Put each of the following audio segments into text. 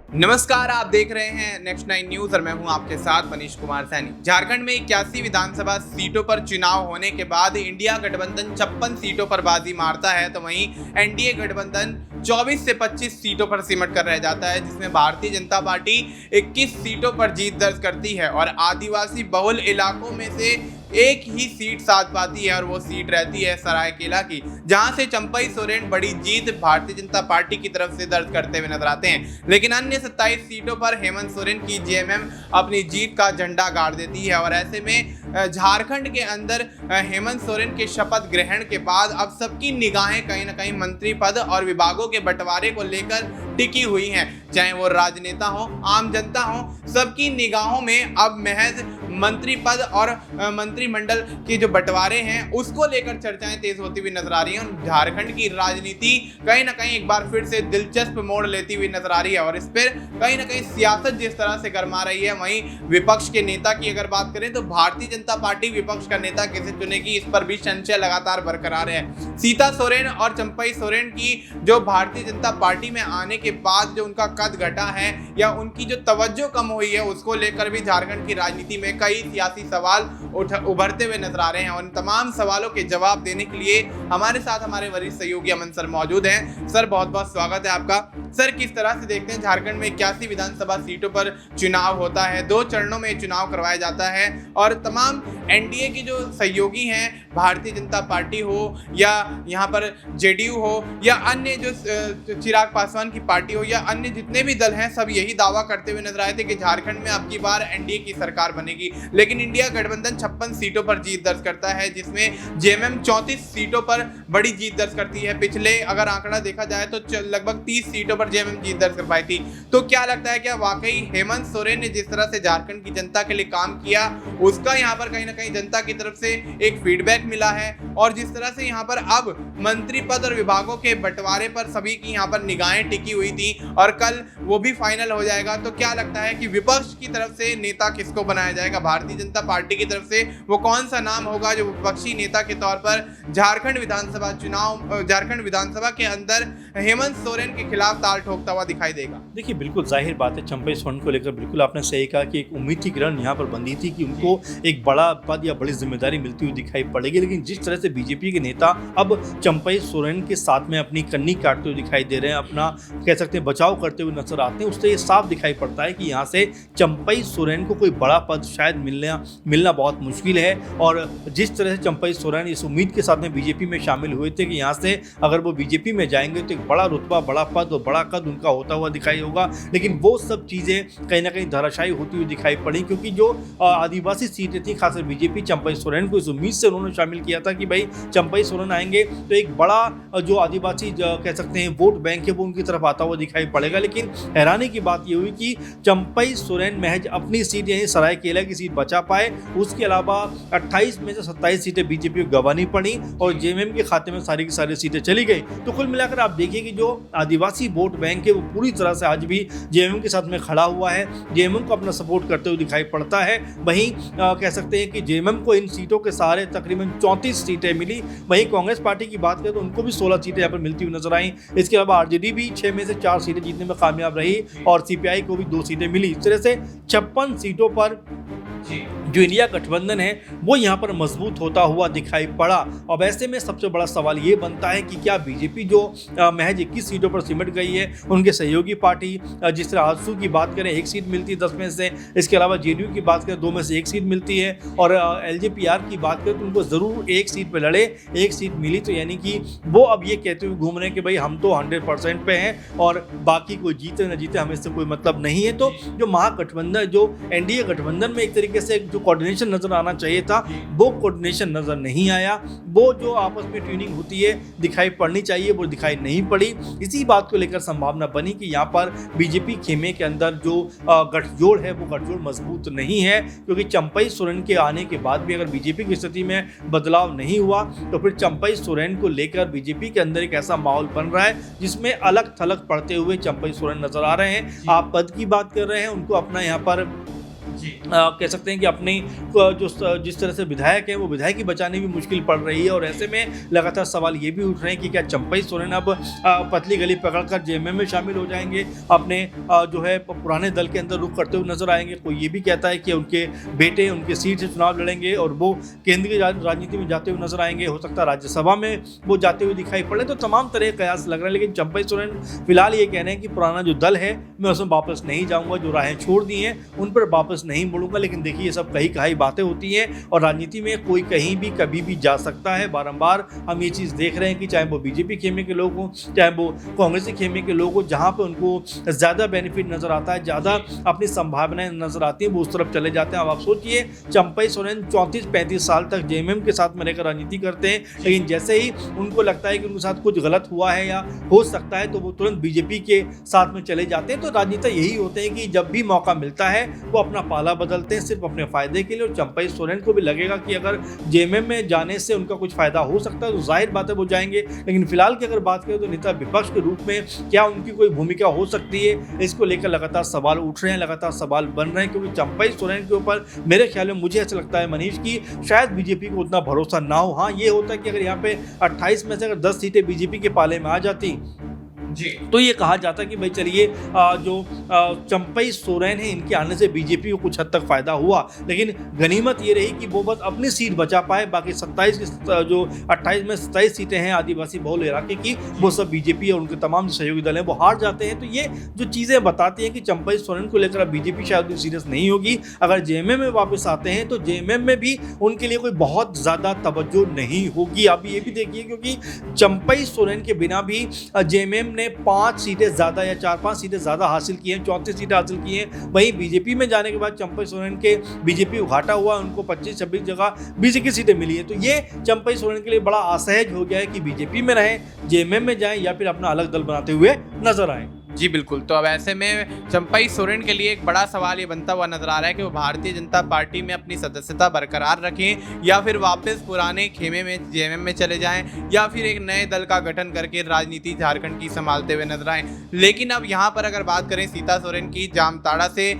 नमस्कार, आप देख रहे हैं नेक्स्ट 9 न्यूज और मैं हूं आपके साथ मनीष कुमार सैनी। झारखंड में 81 विधानसभा सीटों पर चुनाव होने के बाद इंडिया गठबंधन 56 सीटों पर बाजी मारता है, तो वहीं एनडीए गठबंधन 24 से 25 सीटों पर सिमट कर रह जाता है, जिसमें भारतीय जनता पार्टी 21 सीटों पर जीत दर्ज करती है और आदिवासी बहुल इलाकों में से एक ही सीट साध पाती है और वो सीट रहती है सरायकेला की, जहां से चंपई सोरेन बड़ी जीत भारतीय जनता पार्टी की तरफ से दर्ज करते हुए नजर आते हैं। लेकिन अन्य 27 सीटों पर हेमंत सोरेन की जेएमएम अपनी जीत का झंडा गाड़ देती है और ऐसे में झारखंड के अंदर हेमंत सोरेन के शपथ ग्रहण के बाद अब सबकी निगाहें कहीं ना कहीं मंत्री पद और विभागों के बंटवारे को लेकर टिकी हुई हैं। चाहे वो राजनेता हो, आम जनता हो, सबकी निगाहों में अब महज मंत्री पद और मंत्रिमंडल के जो बंटवारे हैं उसको लेकर चर्चाएं तेज होती हुई नजर आ रही हैं। झारखंड की राजनीति कहीं ना कहीं एक बार फिर से दिलचस्प मोड़ लेती हुई नजर आ रही है और इस पर कहीं ना कहीं सियासत जिस तरह से गरमा रही है, वहीं विपक्ष के नेता की अगर बात करें तो भारतीय जनता पार्टी विपक्ष का नेता कैसे चुनेगी, इस पर भी संशय लगातार बरकरार है। सीता सोरेन और चंपई सोरेन की जो भारतीय जनता पार्टी में आने के बाद जो उनका कद घटा है या उनकी जो तवज्जो कम हुई है, उसको लेकर भी झारखंड की राजनीति में कई सियासी सवाल उभरते हुए नजर आ रहे हैं और इन तमाम सवालों के जवाब देने के लिए हमारे साथ हमारे वरिष्ठ सहयोगी अमन सर मौजूद हैं। सर, बहुत बहुत स्वागत है आपका। सर, किस तरह से देखते हैं झारखंड में 81 विधानसभा सीटों पर चुनाव होता है, 2 चरणों में चुनाव करवाया जाता है और तमाम एनडीए के जो सहयोगी हैं, भारतीय जनता पार्टी हो या यहाँ पर जेडीयू हो या अन्य जो चिराग पासवान की पार्टी हो या अन्य जितने भी दल हैं, सब यही दावा करते हुए नजर आए थे कि झारखंड में अब की बार एनडीए की सरकार बनेगी। लेकिन इंडिया गठबंधन 56 सीटों पर जीत दर्ज करता है, जिसमें जेएमएम 34 सीटों पर बड़ी जीत दर्ज करती है। पिछले अगर आंकड़ा देखा जाए तो लगभग 30 सीटों पर जेएमएम जीत दर्ज कर पाई थी। तो क्या लगता है, क्या वाकई हेमंत सोरेन ने जिस तरह से झारखंड की जनता के लिए काम किया उसका यहाँ पर कहीं ना कहीं जनता की तरफ से एक फीडबैक मिला है और जिस तरह से यहाँ पर अब मंत्री पद और विभागों के बंटवारे पर सभी की यहाँ पर निगाहें टिकी हुई थी और कल वो भी फाइनल हो जाएगा, तो क्या लगता है कि विपक्ष की तरफ से नेता किसको बनाया जाएगा? भारतीय जनता पार्टी की तरफ से वो कौन सा नाम होगा जो विपक्षी नेता के तौर पर झारखंड विधानसभा के अंदर हेमंत सोरेन के खिलाफ ताल ठोकता हुआ दिखाई देगा? देखिए, बिल्कुल जाहिर बात है, चंपई सोरेन को लेकर बिल्कुल आपने सही कहा कि एक उम्मीद की किरण यहाँ पर बंधी थी कि उनको एक बड़ा पद या बड़ी जिम्मेदारी मिलती हुई दिखाई पड़ेगी। लेकिन जिस तरह से बीजेपी के नेता अब चंपई सोरेन के साथ में अपनी कन्नी काटते हुए दिखाई दे रहे हैं, अपना कह सकते हैं बचाव करते हुए नजर आते हैं, उससे ये साफ दिखाई पड़ता है कि यहाँ से चंपई सोरेन को कोई बड़ा पद शायद मिलना बहुत मुश्किल है। और जिस तरह से चंपई सोरेन इस उम्मीद के साथ में बीजेपी में शामिल हुए थे कि यहाँ से अगर वो बीजेपी में जाएंगे तो एक बड़ा रुतबा, बड़ा पद और बड़ा कद उनका होता हुआ दिखाई होगा, लेकिन वो सब चीज़ें कहीं ना कहीं धराशायी होती हुई दिखाई पड़ी, क्योंकि जो आदिवासी सीटें थी, खासकर बीजेपी चंपई सोरेन को इस उम्मीद से उन्होंने शामिल किया था कि भाई चंपई सोरेन आएंगे तो एक बड़ा जो आदिवासी कह सकते हैं वोट बैंक है वो उनकी तरफ आता हुआ दिखाई पड़ेगा। लेकिन हैरानी की बात ये हुई कि चंपई सोरेन महज अपनी सीट यानी सरायकेला की सीट बचा पाए, उसके अलावा 28 में से 27 सीटें बीजेपी को गंवानी पड़ी और जेएमएम के खाते में सारी की सारी सीटें चली गई। तो कुल मिलाकर आप देखिए कि जो आदिवासी वोट बैंक है वो पूरी तरह से आज भी जेएमएम के साथ में खड़ा हुआ है, जेएमएम को अपना सपोर्ट करते हुए दिखाई पड़ता है। वहीं कह सकते हैं कि जेएमएम को इन सीटों के सहारे तकरीबन 34 सीटें मिली। वहीं कांग्रेस पार्टी की बात करें तो उनको भी 16 सीटें यहाँ पर मिलती हुई नजर आई। इसके अलावा आरजेडी भी 6 में से 4 सीटें जीतने में कामयाब रही और सीपीआई को भी 2 सीटें मिली। इस तरह से 56 सीटों पर जो इंडिया गठबंधन है वो यहाँ पर मजबूत होता हुआ दिखाई पड़ा। अब ऐसे में सबसे बड़ा सवाल ये बनता है कि क्या बीजेपी जो महज 21 सीटों पर सिमट गई है, उनके सहयोगी पार्टी जिस तरह आजसू की बात करें 1 सीट मिलती है 10 में से, इसके अलावा जेडीयू की बात करें 2 में से 1 सीट मिलती है और एलजेपीआर की बात करें तो उनको ज़रूर 1 सीट पर लड़े, 1 सीट मिली, तो यानी कि वो अब ये कहते हुए घूम रहे हैं कि भाई हम तो 100% पे हैं और बाकी कोई जीते न जीते हमें इससे कोई मतलब नहीं है। तो जो महागठबंधन, जो एनडीए गठबंधन में एक तरीके से जो कोऑर्डिनेशन नजर आना चाहिए था वो कोऑर्डिनेशन नजर नहीं आया, वो जो आपस में ट्यूनिंग होती है दिखाई पड़नी चाहिए वो दिखाई नहीं पड़ी। इसी बात को लेकर संभावना बनी कि यहाँ पर बीजेपी खेमे के अंदर जो गठजोड़ है वो गठजोड़ मजबूत नहीं है, क्योंकि चंपई सोरेन के आने के बाद भी अगर बीजेपी की स्थिति में बदलाव नहीं हुआ तो फिर चंपई सोरेन को लेकर बीजेपी के अंदर एक ऐसा माहौल बन रहा है जिसमें अलग थलग पड़ते हुए चंपई सोरेन नजर आ रहे हैं। आप पद की बात कर रहे हैं, उनको अपना यहाँ पर कह सकते हैं कि अपनी जो जिस तरह से विधायक हैं वो विधायक ही बचाने भी मुश्किल पड़ रही है। और ऐसे में लगातार सवाल ये भी उठ रहे हैं कि क्या चंपई सोरेन अब पतली गली पकड़कर जेएमएम में शामिल हो जाएंगे, अपने जो है पुराने दल के अंदर रुख करते हुए नजर आएंगे। कोई ये भी कहता है कि उनके बेटे उनके सीट से चुनाव लड़ेंगे और वो केंद्रीय राजनीति में जाते हुए नजर आएंगे, हो सकता है राज्यसभा में वो जाते हुए दिखाई पड़े। तो तमाम तरह के कयास लग रहे हैं, लेकिन चंपई सोरेन फिलहाल ये कह रहे हैं कि पुराना जो दल है मैं उसमें वापस नहीं जाऊंगा, जो राहें छोड़ दी हैं उन पर वापस नहीं मुड़ूंगा। लेकिन देखिए ये सब कही कहाई बातें होती हैं और राजनीति में कोई कहीं भी कभी भी जा सकता है। बारंबार हम ये चीज़ देख रहे हैं कि चाहे वो बीजेपी खेमे के लोग हों, चाहे वो कांग्रेसी खेमे के लोग हों, जहाँ पे उनको ज़्यादा बेनिफिट नजर आता है, ज़्यादा अपनी संभावनाएं नजर आती हैं, वो उस तरफ चले जाते हैं। अब आप सोचिए चंपई सोरेन 34-35 साल तक जेएमएम के साथ में रहकर राजनीति करते हैं, लेकिन जैसे ही उनको लगता है कि उनके साथ कुछ गलत हुआ है या हो सकता है तो वो तुरंत बीजेपी के साथ में चले जाते हैं। तो राजनीति यही होते हैं कि जब भी मौका मिलता है वो अपना पाला बदलते हैं सिर्फ अपने फायदे के लिए। और चंपई सोरेन को भी लगेगा कि अगर जेएमएम में जाने से उनका कुछ फायदा हो सकता है तो जाहिर बात है वो जाएंगे। लेकिन फिलहाल की अगर बात करें तो नेता विपक्ष के रूप में क्या उनकी कोई भूमिका हो सकती है, इसको लेकर लगातार सवाल उठ रहे हैं, लगातार सवाल बन रहे हैं। क्योंकि चंपई सोरेन के ऊपर मेरे ख्याल में मुझे ऐसा लगता है मनीष की शायद बीजेपी को उतना भरोसा ना हो। हाँ ये होता है कि अगर यहाँ पे 28 में से अगर 10 सीटें बीजेपी के पाले में आ जाती जी तो ये कहा जाता कि भाई चलिए जो चंपई सोरेन है इनके आने से बीजेपी को कुछ हद तक फायदा हुआ। लेकिन गनीमत ये रही कि वो बस अपनी सीट बचा पाए, बाकी 27 जो 28 में 27 सीटें हैं आदिवासी बहुल इलाके की वो सब बीजेपी और उनके तमाम सहयोगी दल हैं वो हार जाते हैं। तो ये जो चीज़ें बताती हैं कि चंपई सोरेन को लेकर अब बीजेपी शायद भी सीरियस नहीं होगी। अगर जेएमएम में वापस आते हैं तो जेएमएम में भी उनके लिए कोई बहुत ज़्यादा तवज्जो नहीं होगी। आप ये भी देखिए क्योंकि चंपई सोरेन के बिना भी जेएमएम ने 5 सीटें ज़्यादा या 4-5 सीटें ज़्यादा हासिल की हैं, 34 सीटें हासिल की हैं। वहीं बीजेपी में जाने के बाद चंपई सोरेन के बीजेपी को घाटा हुआ, उनको 25-26 जगह 20 सीटें मिली हैं। तो ये चंपई सोरेन के लिए बड़ा असहज हो गया है कि बीजेपी में रहें, जेएमएम में जाएं या फिर अपना अलग दल बनाते हुए नजर आएं। जी बिल्कुल। तो अब ऐसे में चंपई सोरेन के लिए एक बड़ा सवाल ये बनता हुआ नजर आ रहा है कि वो भारतीय जनता पार्टी में अपनी सदस्यता बरकरार रखें या फिर वापस पुराने खेमे में जेएमएम में चले जाएं या फिर एक नए दल का गठन करके राजनीति झारखंड की संभालते हुए नजर आएं। लेकिन अब यहाँ पर अगर बात करें सीता सोरेन की, जामताड़ा से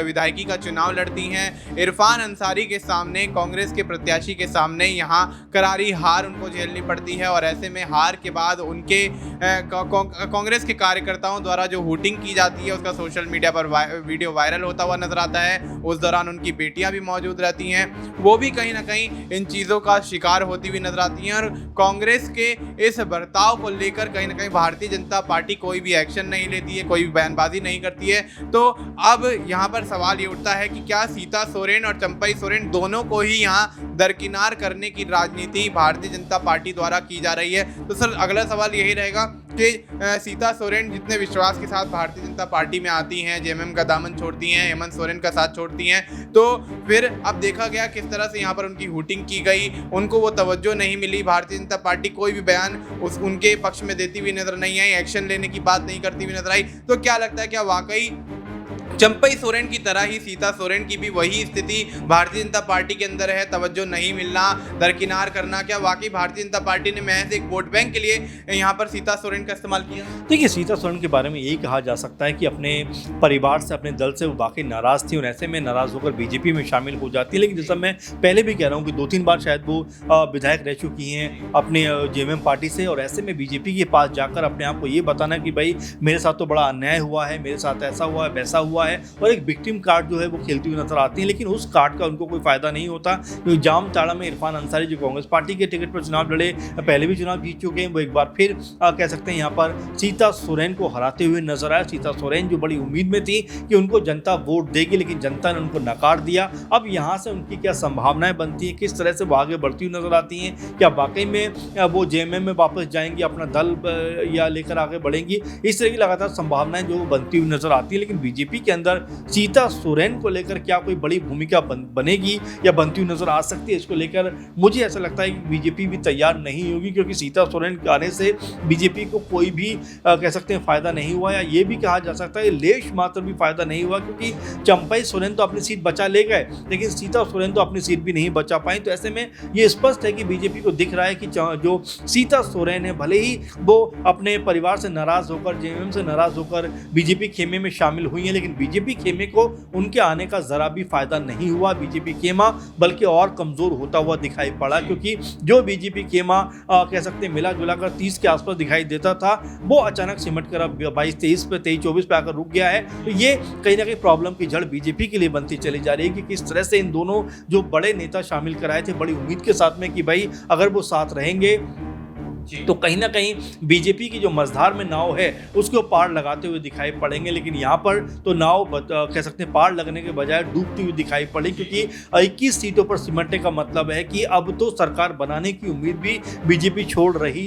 विधायकी का चुनाव लड़ती हैं, इरफान अंसारी के सामने, कांग्रेस के प्रत्याशी के सामने यहाँ करारी हार उनको झेलनी पड़ती है। और ऐसे में हार के बाद उनके कांग्रेस के कार्यकर्ताओं द्वारा जो हूटिंग की जाती है उसका सोशल मीडिया पर वीडियो वायरल होता हुआ नजर आता है। उस दौरान उनकी बेटियां भी मौजूद रहती हैं, वो भी कहीं ना कहीं इन चीज़ों का शिकार होती हुई नजर आती हैं। और कांग्रेस के इस बर्ताव को लेकर कहीं ना कहीं भारतीय जनता पार्टी कोई भी एक्शन नहीं लेती है, कोई भी बयानबाजी नहीं करती है। तो अब यहाँ पर सवाल ये उठता है कि क्या सीता सोरेन और चंपई सोरेन दोनों को ही यहाँ दरकिनार करने की राजनीति भारतीय जनता पार्टी द्वारा की जा रही है। तो सर अगला सवाल यही रहेगा कि सीता सोरेन जितने विश्वास के साथ भारतीय जनता पार्टी में आती हैं, जेएमएम का दामन छोड़ती हैं, हेमंत सोरेन का साथ छोड़ती हैं, तो फिर अब देखा गया किस तरह से यहाँ पर उनकी हूटिंग की गई, उनको वो तवज्जो नहीं मिली। भारतीय जनता पार्टी कोई भी बयान उनके पक्ष में देती हुई नजर नहीं आई, एक्शन लेने की बात नहीं करती हुई नजर आई। तो क्या लगता है क्या वाकई चंपई सोरेन की तरह ही सीता सोरेन की भी वही स्थिति भारतीय जनता पार्टी के अंदर है, तवज्जो नहीं मिलना, दरकिनार करना? क्या वाकई भारतीय जनता पार्टी ने महज एक वोट बैंक के लिए यहाँ पर सीता सोरेन का इस्तेमाल किया? देखिए सीता सोरेन के बारे में यही कहा जा सकता है कि अपने परिवार से, अपने दल से वो वाकई नाराज़ थी और ऐसे में नाराज़ होकर बीजेपी में शामिल हो जाती है। लेकिन जैसा मैं पहले भी कह रहा हूँ कि 2-3 बार शायद वो विधायक रह चुकी हैं अपने जेएमएम पार्टी से, और ऐसे में बीजेपी के पास जाकर अपने आप को ये बताना कि भाई मेरे साथ तो बड़ा अन्याय हुआ है, मेरे साथ ऐसा हुआ है, वैसा हुआ है, और एक विक्टिम कार्ड जो है वो खेलती हुई नजर आती है। लेकिन उस कार्ड का उनको कोई फायदा नहीं होता, क्योंकि जामताड़ा में इरफान अंसारी जो कांग्रेस पार्टी के टिकट पर चुनाव लड़े, पहले भी चुनाव जीत चुके हैं, वो एक बार फिर कह सकते हैं यहाँ पर सीता सोरेन को हराते हुए नजर आया। सीता सोरेन जो बड़ी उम्मीद में थी कि उनको जनता वोट देगी, लेकिन जनता ने उनको नकार दिया। अब यहाँ से उनकी क्या संभावनाएं बनती हैं, किस तरह से वो आगे बढ़ती हुई नजर आती हैं, क्या वाकई में वो जेएमएम में वापस जाएंगी, अपना दल या लेकर आगे बढ़ेंगी, इस तरह की लगातार संभावनाएं जो बनती हुई नजर आती है। लेकिन बीजेपी के अंदर सीता सोरेन को लेकर क्या कोई बड़ी भूमिका बनेगी या बनती हुई नजर आ सकती है, इसको लेकर मुझे ऐसा लगता है कि बीजेपी भी तैयार नहीं होगी, क्योंकि सीता सोरेन के आने से बीजेपी को कोई भी कह सकते हैं फायदा नहीं हुआ, या ये भी कहा जा सकता है लेश मात्र भी फायदा नहीं हुआ, क्योंकि चंपई सोरेन तो अपनी सीट बचा ले गए लेकिन सीता सोरेन तो अपनी सीट भी नहीं बचा पाई। तो ऐसे में ये स्पष्ट है कि बीजेपी को दिख रहा है कि जो सीता सोरेन है भले ही वो अपने परिवार से नाराज होकर, जेएमएम से नाराज होकर बीजेपी खेमे में शामिल हुई है, लेकिन बीजेपी खेमे को उनके आने का जरा भी फायदा नहीं हुआ। बीजेपी खेमा बल्कि और कमजोर होता हुआ दिखाई पड़ा, क्योंकि जो बीजेपी खेमा कह सकते हैं मिला जुला कर 30 के आसपास दिखाई देता था, वो अचानक सिमट कर अब 22-23 पे 23-24 पे आकर रुक गया है। तो ये कहीं ना कहीं प्रॉब्लम की जड़ बीजेपी के लिए बनती चली जा रही है कि किस तरह से इन दोनों जो बड़े नेता शामिल कराए थे बड़ी उम्मीद के साथ में कि भाई अगर वो साथ रहेंगे तो कहीं ना कहीं बीजेपी की जो मझधार में नाव है उसको पार लगाते हुए दिखाई पड़ेंगे, लेकिन यहाँ पर तो नाव कह सकते हैं पार लगने के बजाय डूबती हुई दिखाई पड़ी, क्योंकि 21 सीटों पर सिमटने का मतलब है कि अब तो सरकार बनाने की उम्मीद भी बीजेपी छोड़ रही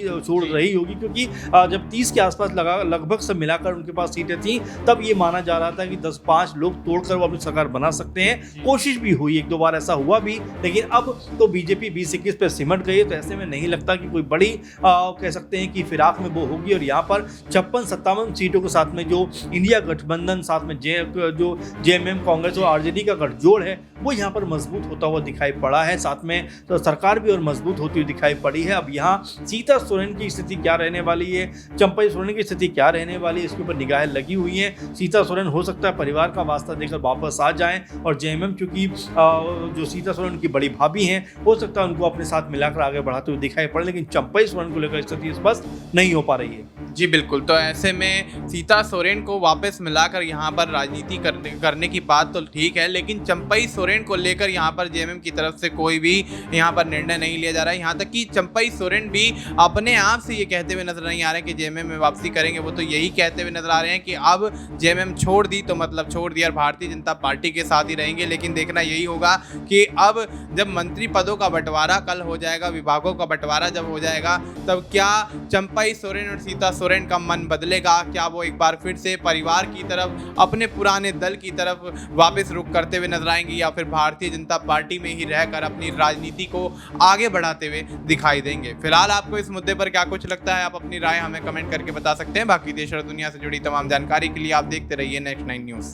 होगी, क्योंकि जब 30 के आसपास लगभग सब मिलाकर उनके पास सीटें थी तब ये माना जा रहा था कि 10-5 लोग तोड़कर वो अपनी सरकार बना सकते हैं। कोशिश भी हुई, 1-2 बार ऐसा हुआ भी, लेकिन अब तो बीजेपी 20-21 पे सिमट गई है। तो ऐसे में नहीं लगता कि कोई बड़ी कह सकते हैं कि फिराक में वो होगी। और यहाँ पर 56-57 सीटों के साथ में जो इंडिया गठबंधन साथ में जो जेएमएम कांग्रेस और आरजेडी का गठजोड़ है वो यहाँ पर मजबूत होता हुआ दिखाई पड़ा है। साथ में तो सरकार भी और मजबूत होती हुई दिखाई पड़ी है। अब यहाँ सीता सोरेन की स्थिति क्या रहने वाली है, चंपई सोरेन की स्थिति क्या रहने वाली है, इसके ऊपर निगाहें लगी हुई हैं। सीता सोरेन हो सकता है परिवार का वास्ता देकर वापस आ जाएं, और जेएमएम चूंकि जो सीता सोरेन की बड़ी भाभी हैं हो सकता है उनको अपने साथ मिलाकर आगे बढ़ाते हुए दिखाई पड़े, लेकिन चंपई सोरेन को लेकर स्थिति स्पष्ट नहीं हो पा रही है। जी बिल्कुल, तो ऐसे में सीता सोरेन को वापस मिलाकर यहाँ पर राजनीति करने की बात तो ठीक है, लेकिन चंपई सोरेन को लेकर यहाँ पर जेएमएम की तरफ से कोई भी यहाँ पर निर्णय नहीं लिया जा रहा है। यहाँ तक कि चंपई सोरेन भी अपने आप से ये कहते हुए नजर नहीं आ रहे हैं कि जेएमएम में वापसी करेंगे। वो तो यही कहते हुए नजर आ रहे हैं कि अब जेएमएम छोड़ दी तो मतलब छोड़ दिया और भारतीय जनता पार्टी के साथ ही रहेंगे। लेकिन देखना यही होगा कि अब जब मंत्री पदों का बंटवारा कल हो जाएगा, विभागों का बंटवारा जब हो जाएगा, तब क्या चंपई सोरेन और सीता सोरेन का मन बदलेगा? क्या वो एक बार फिर से परिवार की तरफ, अपने पुराने दल की तरफ वापस रुख करते हुए नजर आएंगे, या फिर भारतीय जनता पार्टी में ही रहकर अपनी राजनीति को आगे बढ़ाते हुए दिखाई देंगे? फिलहाल आपको इस मुद्दे पर क्या कुछ लगता है? आप अपनी राय हमें कमेंट करके बता सकते हैं। बाकी देश और दुनिया से जुड़ी तमाम जानकारी के लिए आप देखते रहिए नेक्स्ट 9 न्यूज़।